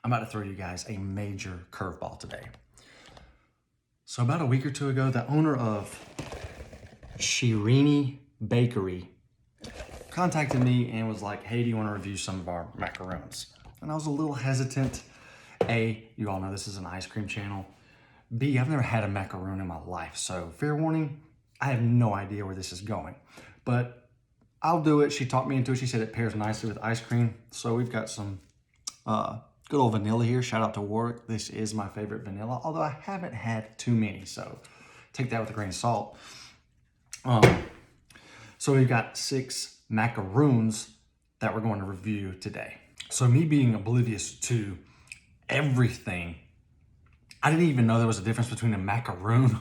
I'm about to throw you guys a major curveball today. So about a week or two ago, the owner of Shirini Bakery contacted me and was like, hey, do you want to review some of our macaroons? And I was a little hesitant. A, you all know this is an ice cream channel. B, I've never had a macaroon in my life. So fair warning, I have no idea where this is going. But I'll do it. She talked me into it. She said it pairs nicely with ice cream. So we've got some good old vanilla here. Shout out to Warwick. This is my favorite vanilla, although I haven't had too many. So take that with a grain of salt. So we've got 6 macaroons that we're going to review today. So me being oblivious to everything, I didn't even know there was a difference between a macaroon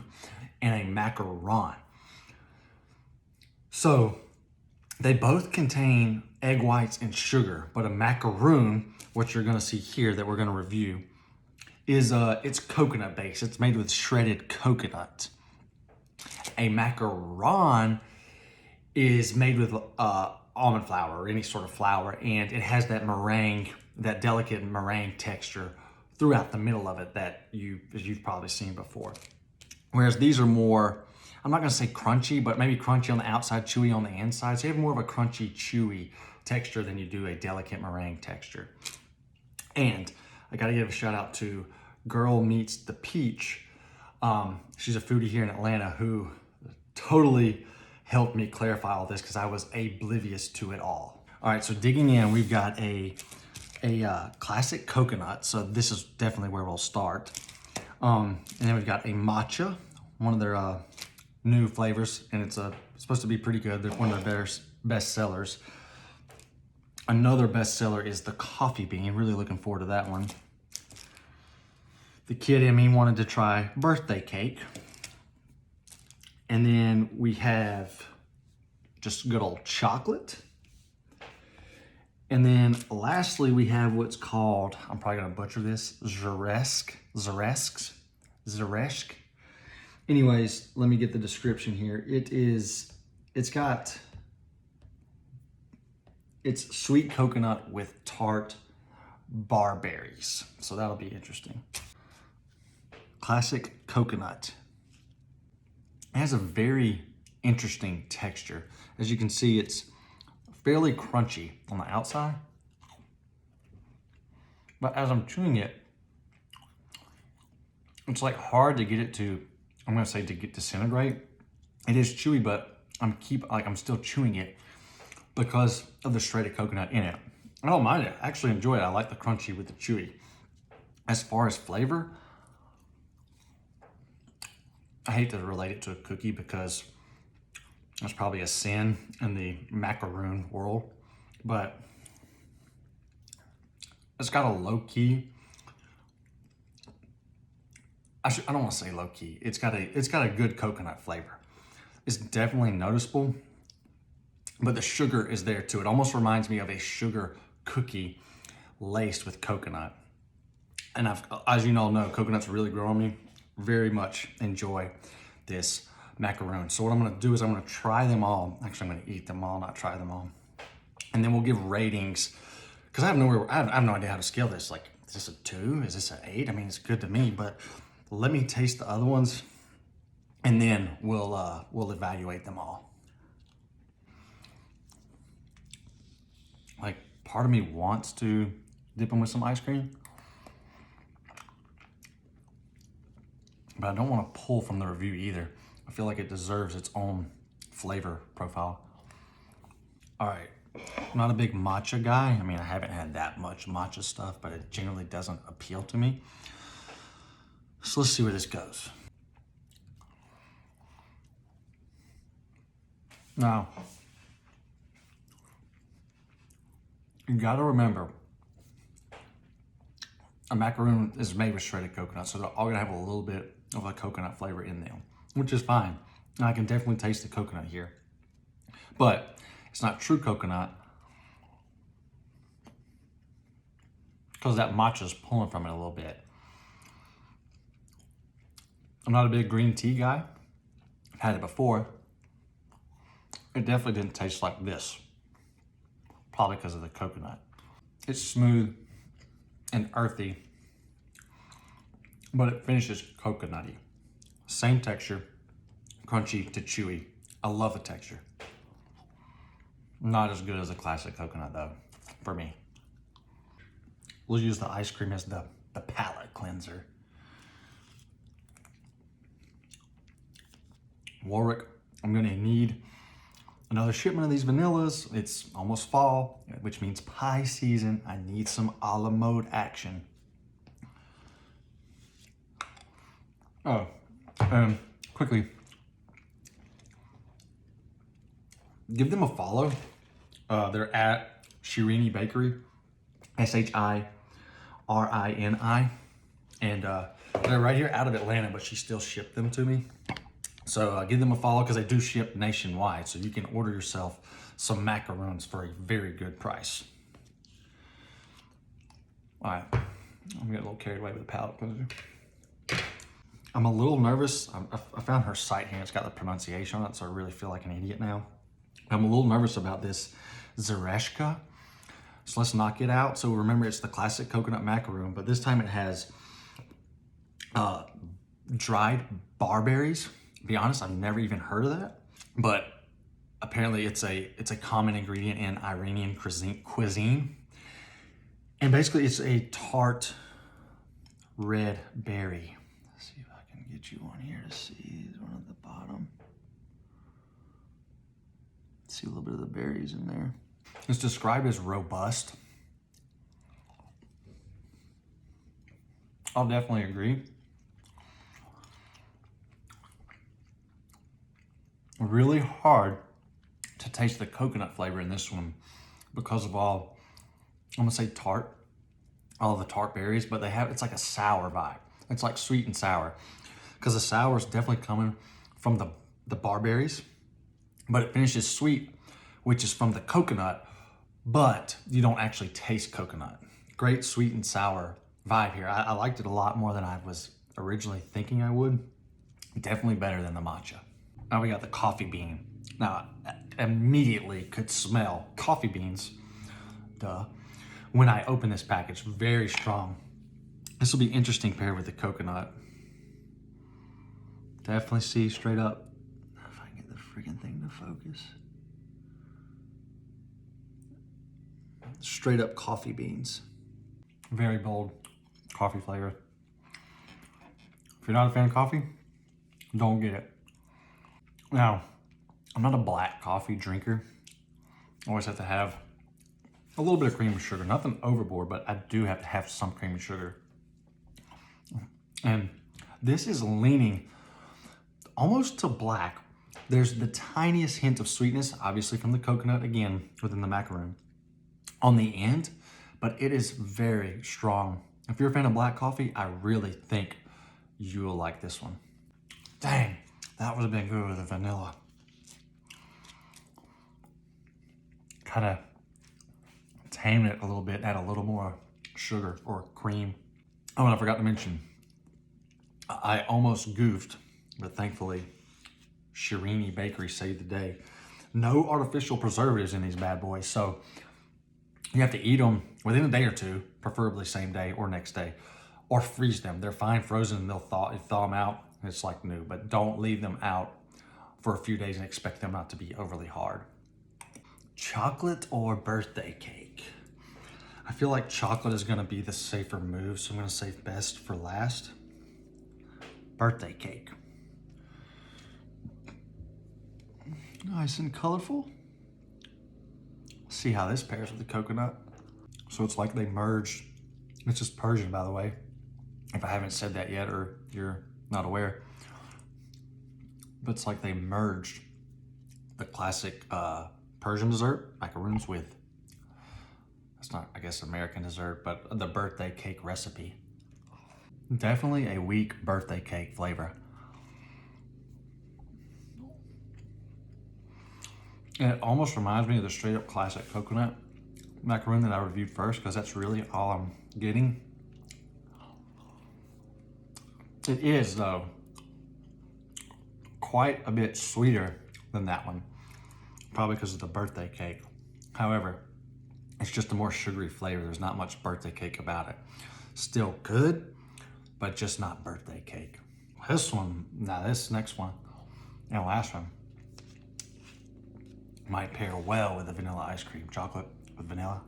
and a macaron. So they both contain egg whites and sugar, but a macaroon, what you're gonna see here that we're gonna review, is it's coconut based. It's made with shredded coconut. A macaron is made with almond flour or any sort of flour, and it has that meringue, that delicate meringue texture throughout the middle of it that you've probably seen before. Whereas these are more, I'm not gonna say crunchy, but maybe crunchy on the outside, chewy on the inside. So you have more of a crunchy, chewy texture than you do a delicate meringue texture. And I gotta give a shout out to Girl Meets the Peach. She's a foodie here in Atlanta who totally helped me clarify all this because I was oblivious to it all. All right, so digging in, we've got a classic coconut. So this is definitely where we'll start. And then we've got a matcha, one of their new flavors, and it's supposed to be pretty good. They're one of their best sellers. Another bestseller is the coffee bean. Really looking forward to that one. The kid in me wanted to try birthday cake. And then we have just good old chocolate. And then lastly, we have what's called, I'm probably gonna butcher this, Zeresk. Anyways, let me get the description here. It's sweet coconut with tart barberries. So that'll be interesting. Classic coconut. It has a very interesting texture. As you can see, it's fairly crunchy on the outside. But as I'm chewing it, it's like hard to get it to, I'm gonna say to disintegrate. It is chewy, but I'm still chewing it because of the shredded coconut in it. I don't mind it. I actually enjoy it. I like the crunchy with the chewy. As far as flavor, I hate to relate it to a cookie because that's probably a sin in the macaroon world, but it's got a low key. I don't want to say low key. It's got a good coconut flavor. It's definitely noticeable, but the sugar is there too. It almost reminds me of a sugar cookie laced with coconut. And as you all know, coconuts really grow on me. Very much enjoy this macaroon. So what I'm gonna do is I'm gonna try them all. Actually, I'm gonna eat them all, not try them all. And then we'll give ratings, because I have no idea how to scale this. Like, is this a 2? Is this an 8? I mean, it's good to me, but let me taste the other ones, and then we'll evaluate them all. Like, part of me wants to dip them with some ice cream, but I don't want to pull from the review either. I feel like it deserves its own flavor profile. All right, I'm not a big matcha guy. I mean, I haven't had that much matcha stuff, but it generally doesn't appeal to me. So let's see where this goes. Now, you gotta remember, a macaroon is made with shredded coconut, so they're all gonna have a little bit of a coconut flavor in them, which is fine. And I can definitely taste the coconut here, but it's not true coconut because that matcha is pulling from it a little bit. I'm not a big green tea guy. I've had it before. It definitely didn't taste like this, probably because of the coconut. It's smooth. and earthy, but it finishes coconutty. Same texture, crunchy to chewy. I love the texture. Not as good as a classic coconut though, for me. We'll use the ice cream as the palate cleanser. Warwick, I'm gonna need another shipment of these vanillas. It's almost fall, which means pie season. I need some a la mode action. Oh, quickly, give them a follow. They're at Shirini Bakery, Shirini. And they're right here out of Atlanta, but she still shipped them to me. So give them a follow because they do ship nationwide. So you can order yourself some macaroons for a very good price. All right, I'm getting a little carried away with the palate cleanser. I'm a little nervous. I found her site here. It's got the pronunciation on it, so I really feel like an idiot now. I'm a little nervous about this Zereshka. So let's knock it out. So remember, it's the classic coconut macaroon, but this time it has dried barberries. To be honest, I've never even heard of that, but apparently it's a common ingredient in Iranian cuisine. And basically it's a tart red berry. Let's see if I can get you one here to see. There's one at the bottom. See a little bit of the berries in there. It's described as robust. I'll definitely agree. Really hard to taste the coconut flavor in this one because of all, I'm gonna say tart, all the tart berries, but it's like a sour vibe. It's like sweet and sour because the sour is definitely coming from the barberries, but it finishes sweet, which is from the coconut, but you don't actually taste coconut. Great sweet and sour vibe here. I liked it a lot more than I was originally thinking I would. Definitely better than the matcha. Now we got the coffee bean. Now, I immediately could smell coffee beans, duh, when I open this package. Very strong. This will be interesting paired with the coconut. Definitely see straight up. If I can get the freaking thing to focus. Straight up coffee beans. Very bold coffee flavor. If you're not a fan of coffee, don't get it. Now, I'm not a black coffee drinker. I always have to have a little bit of cream and sugar. Nothing overboard, but I do have to have some cream and sugar. And this is leaning almost to black. There's the tiniest hint of sweetness, obviously from the coconut, again, within the macaroon, on the end, but it is very strong. If you're a fan of black coffee, I really think you will like this one. Dang, that would have been good with the vanilla. Kind of tame it a little bit, add a little more sugar or cream. Oh, and I forgot to mention, I almost goofed, but thankfully, Shirini Bakery saved the day. No artificial preservatives in these bad boys, so you have to eat them within a day or two, preferably same day or next day, or freeze them. They're fine frozen and they'll thaw them out. It's like new, but don't leave them out for a few days and expect them not to be overly hard. Chocolate or birthday cake? I feel like chocolate is gonna be the safer move, so I'm gonna save best for last. Birthday cake. Nice and colorful. See how this pairs with the coconut. So it's like they merged. It's just Persian, by the way, if I haven't said that yet or you're not aware. But it's like they merged the classic Persian dessert, macaroons, with, it's not, I guess, American dessert, but the birthday cake recipe. Definitely a weak birthday cake flavor. And it almost reminds me of the straight up classic coconut macaroon that I reviewed first, because that's really all I'm getting. It is, though, quite a bit sweeter than that one, probably because of the birthday cake. However, It's just a more sugary flavor. There's not much birthday cake about it. Still good, but just not birthday cake. This one, now this next one, and last one, might pair well with the vanilla ice cream. Chocolate with vanilla.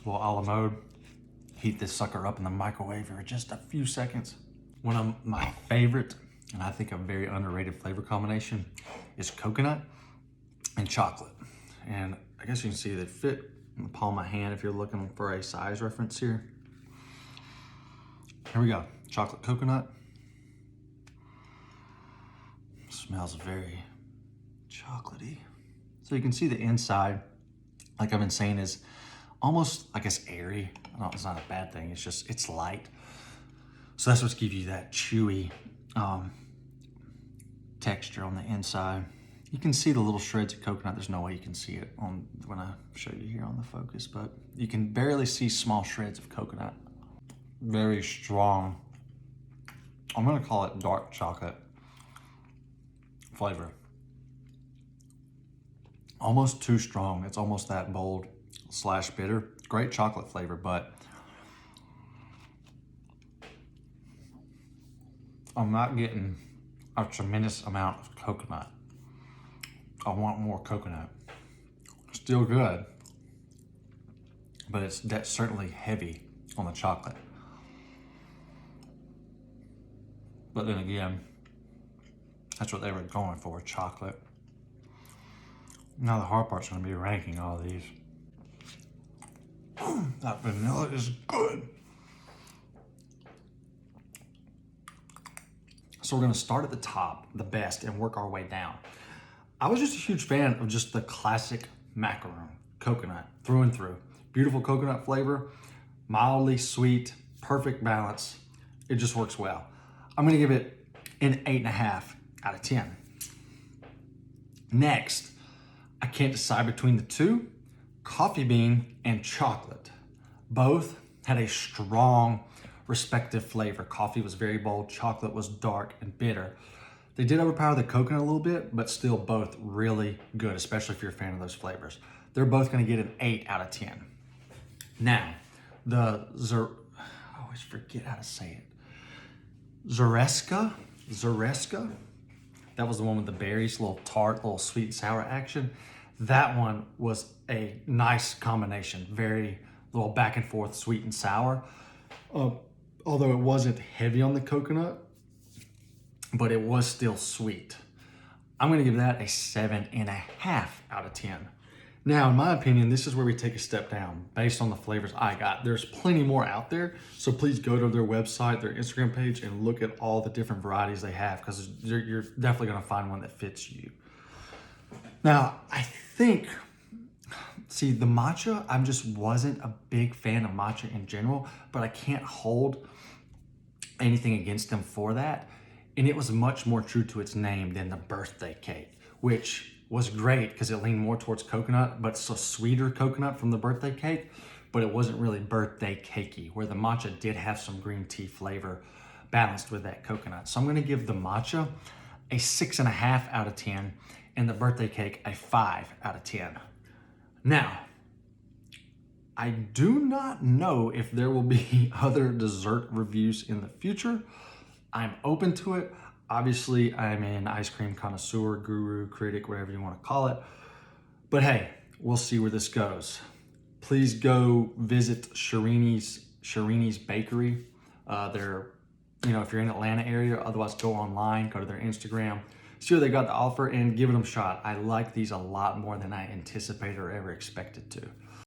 A little a la mode. Heat this sucker up in the microwave for just a few seconds. One of my favorite, and I think a very underrated flavor combination, is coconut and chocolate. And I guess you can see they fit in the palm of my hand if you're looking for a size reference here. Here we go, chocolate coconut. Smells very chocolatey. So you can see the inside, like I've been saying, is almost, I guess, airy. No, it's not a bad thing, it's light. So that's what's give you that chewy texture on the inside. You can see the little shreds of coconut. There's no way you can see it on when I show you here on the focus, but you can barely see small shreds of coconut. Very strong. I'm gonna call it dark chocolate flavor. Almost too strong. It's almost that bold / bitter. Great chocolate flavor, but I'm not getting a tremendous amount of coconut. I want more coconut. Still good, but that's certainly heavy on the chocolate. But then again, that's what they were going for, chocolate. Now the hard part's gonna be ranking all these. That vanilla is good. So we're gonna start at the top, the best, and work our way down. I was just a huge fan of just the classic macaroon, coconut, through and through. Beautiful coconut flavor, mildly sweet, perfect balance. It just works well. I'm gonna give it an 8.5 out of 10. Next, I can't decide between the two, coffee bean and chocolate. Both had a strong respective flavor. Coffee was very bold, chocolate was dark and bitter. They did overpower the coconut a little bit, but still both really good, especially if you're a fan of those flavors. They're both gonna get an 8 out of 10. Now, I always forget how to say it. Zereska, that was the one with the berries, little tart, little sweet and sour action. That one was a nice combination, very little back and forth, sweet and sour. Although it wasn't heavy on the coconut, but it was still sweet. I'm gonna give that a 7.5 out of 10. Now, in my opinion, this is where we take a step down based on the flavors I got. There's plenty more out there, so please go to their website, their Instagram page, and look at all the different varieties they have, because you're definitely gonna find one that fits you. Now, I think, see, the matcha, I just wasn't a big fan of matcha in general, but I can't hold anything against them for that. And it was much more true to its name than the birthday cake, which was great because it leaned more towards coconut, but so sweeter coconut from the birthday cake, but it wasn't really birthday cakey, where the matcha did have some green tea flavor balanced with that coconut. So I'm gonna give the matcha a 6.5 out of 10 and the birthday cake a 5 out of 10. Now, I do not know if there will be other dessert reviews in the future. I'm open to it. Obviously, I'm an ice cream connoisseur, guru, critic, whatever you want to call it. But hey, we'll see where this goes. Please go visit Shirini's Bakery. They're, if you're in Atlanta area, otherwise go online, go to their Instagram, see what they got to offer and give it a shot. I like these a lot more than I anticipated or ever expected to.